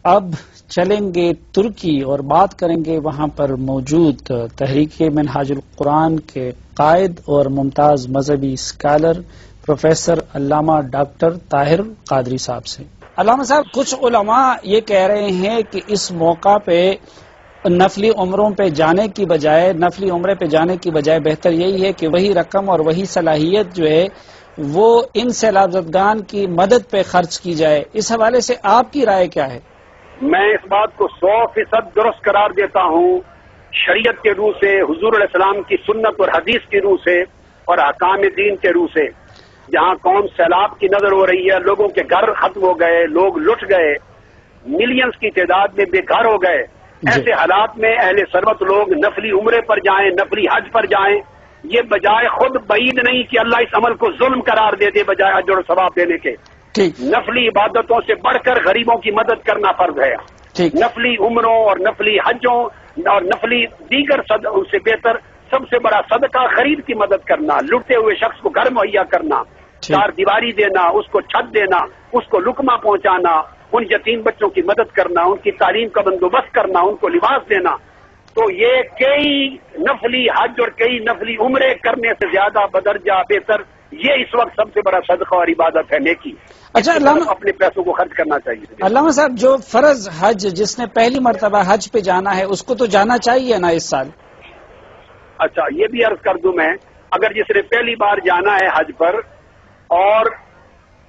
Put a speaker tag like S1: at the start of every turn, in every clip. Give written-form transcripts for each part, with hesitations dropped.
S1: اب چلیں گے ترکی اور بات کریں گے وہاں پر موجود تحریک منہاج القرآن کے قائد اور ممتاز مذہبی اسکالر پروفیسر علامہ ڈاکٹر طاہر قادری صاحب سے۔ علامہ صاحب، کچھ علماء یہ کہہ رہے ہیں کہ اس موقع پہ نفلی عمروں پہ جانے کی بجائے بہتر یہی ہے کہ وہی رقم اور وہی صلاحیت جو ہے وہ ان سیلاب زدگان کی مدد پہ خرچ کی جائے۔ اس حوالے سے آپ کی رائے کیا ہے؟
S2: میں اس بات کو 100% درست قرار دیتا ہوں، شریعت کے روح سے، حضور علیہ السلام کی سنت اور حدیث کی روح سے اور احکام دین کے روح سے۔ جہاں قوم سیلاب کی نظر ہو رہی ہے، لوگوں کے گھر ختم ہو گئے، لوگ لٹ گئے، ملینز کی تعداد میں بے گھر ہو گئے، ایسے حالات میں اہل ثروت لوگ نفلی عمرے پر جائیں، نفلی حج پر جائیں، یہ بجائے خود بعید نہیں کہ اللہ اس عمل کو ظلم قرار دے دے بجائے اجر و ثواب دینے کے۔ نفلی عبادتوں سے بڑھ کر غریبوں کی مدد کرنا فرض ہے۔ نفلی عمروں اور نفلی حجوں اور نفلی دیگر ان سے بہتر سب سے بڑا صدقہ خرید کی مدد کرنا، لٹتے ہوئے شخص کو گھر مہیا کرنا، چار دیواری دینا، اس کو چھت دینا، اس کو لقمہ پہنچانا، ان یتیم بچوں کی مدد کرنا، ان کی تعلیم کا بندوبست کرنا، ان کو لباس دینا۔ تو یہ کئی نفلی حج اور کئی نفلی عمرے کرنے سے زیادہ بدرجہ بہتر یہ اس وقت سب سے بڑا صدقہ اور عبادت ہے، نیکی۔
S1: اچھا،
S2: اپنے پیسوں کو خرچ کرنا چاہیے۔
S1: علامہ صاحب، جو فرض حج جس نے پہلی مرتبہ حج پہ جانا ہے اس کو تو جانا چاہیے نا اس سال؟
S2: اچھا، یہ بھی عرض کر دوں میں، اگر جس نے پہلی بار جانا ہے حج پر اور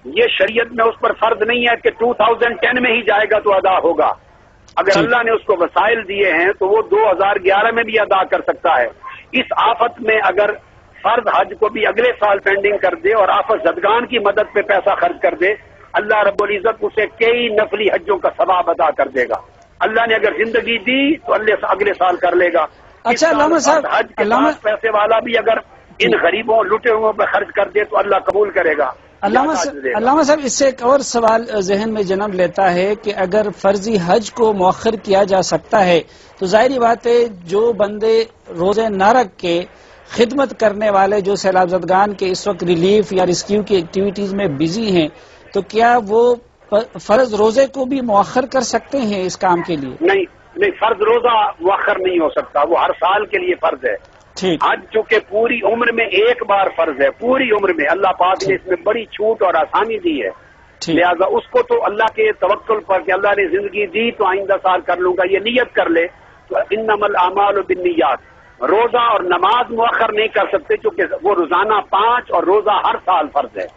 S2: یہ شریعت میں اس پر فرض نہیں ہے کہ 2010 میں ہی جائے گا تو ادا ہوگا، اگر اللہ نے اس کو وسائل دیے ہیں تو وہ 2011 میں بھی ادا کر سکتا ہے۔ اس آفت میں اگر فرض حج کو بھی اگلے سال پینڈنگ کر دے اور آفت زدگان کی مدد پہ پیسہ خرچ کر دے، اللہ رب العزت اسے کئی نفلی حجوں کا ثواب ادا کر دے گا۔ اللہ نے اگر زندگی دی تو اللہ اگلے سال کر لے گا۔
S1: اچھا علامہ صاحب،
S2: حج کے بعد پیسے والا بھی اگر ان غریبوں لٹے ہوئے پہ خرچ کر دے تو اللہ قبول کرے گا۔
S1: علامہ صاحب، اس سے ایک اور سوال ذہن میں جنم لیتا ہے کہ اگر فرضی حج کو مؤخر کیا جا سکتا ہے تو ظاہری بات ہے جو بندے روزے نہ رکھ کے خدمت کرنے والے جو سیلاب زدگان کے اس وقت ریلیف یا ریسکیو کی ایکٹیویٹیز میں بزی ہیں، تو کیا وہ فرض روزے کو بھی مؤخر کر سکتے ہیں اس کام کے لیے؟
S2: نہیں، فرض روزہ مؤخر نہیں ہو سکتا، وہ ہر سال کے لیے فرض ہے۔ حج چونکہ پوری عمر میں ایک بار فرض ہے، پوری عمر میں اللہ پاک نے اس میں بڑی چھوٹ اور آسانی دی ہے، لہذا اس کو تو اللہ کے توکل پر کہ اللہ نے زندگی دی تو آئندہ سال کر لوں گا یہ نیت کر لے تو انما الاعمال بالنیات۔ روزہ اور نماز مؤخر نہیں کر سکتے چونکہ وہ روزانہ 5 اور روزہ ہر سال فرض ہے۔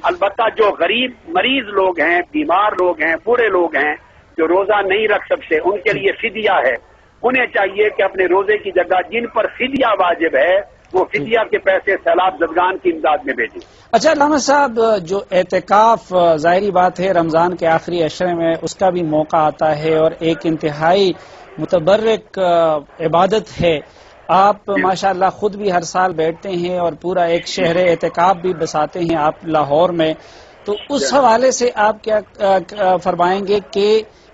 S2: البتہ جو غریب مریض لوگ ہیں، بیمار لوگ ہیں، بوڑھے لوگ ہیں جو روزہ نہیں رکھ سکتے ان کے لیے فدیہ ہے، انہیں چاہیے کہ اپنے روزے کی جگہ جن پر فدیہ واجب ہے وہ فدیہ کے پیسے سیلاب زدگان کی امداد میں بھیجیں۔
S1: اچھا علامہ صاحب، جو اعتکاف ظاہری بات ہے رمضان کے آخری عشرے میں اس کا بھی موقع آتا ہے اور ایک انتہائی متبرک عبادت ہے، آپ ماشاءاللہ خود بھی ہر سال بیٹھتے ہیں اور پورا ایک شہر اعتکاف بھی بساتے ہیں آپ لاہور میں، تو اس حوالے سے آپ کیا فرمائیں گے کہ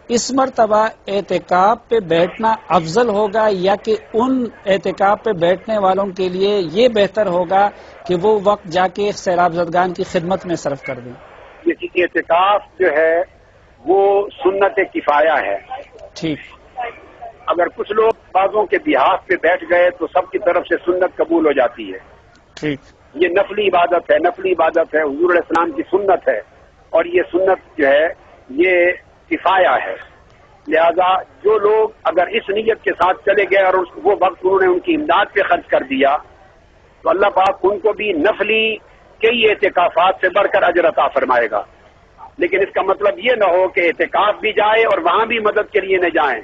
S1: اس مرتبہ اعتکاف پہ بیٹھنا افضل ہوگا یا کہ ان اعتکاف پہ بیٹھنے والوں کے لیے یہ بہتر ہوگا کہ وہ وقت جا کے سیلاب زدگان کی خدمت میں صرف کر دیں؟
S2: یہ اعتکاف جو ہے وہ سنت کفایہ ہے۔ ٹھیک، اگر کچھ لوگ بعضوں کے بہاف پہ بیٹھ گئے تو سب کی طرف سے سنت قبول ہو جاتی ہے۔ ٹھیک، یہ نفلی عبادت ہے، نفلی عبادت ہے، حضور علیہ السلام کی سنت ہے اور یہ سنت جو ہے یہ کفایہ ہے، لہذا جو لوگ اگر اس نیت کے ساتھ چلے گئے اور وہ وقت انہوں نے ان کی امداد پہ خرچ کر دیا تو اللہ پاک ان کو بھی نفلی کئی اعتکافات سے بڑھ کر اجر عطا فرمائے گا۔ لیکن اس کا مطلب یہ نہ ہو کہ اعتکاف بھی جائے اور وہاں بھی مدد کے لیے نہ جائیں۔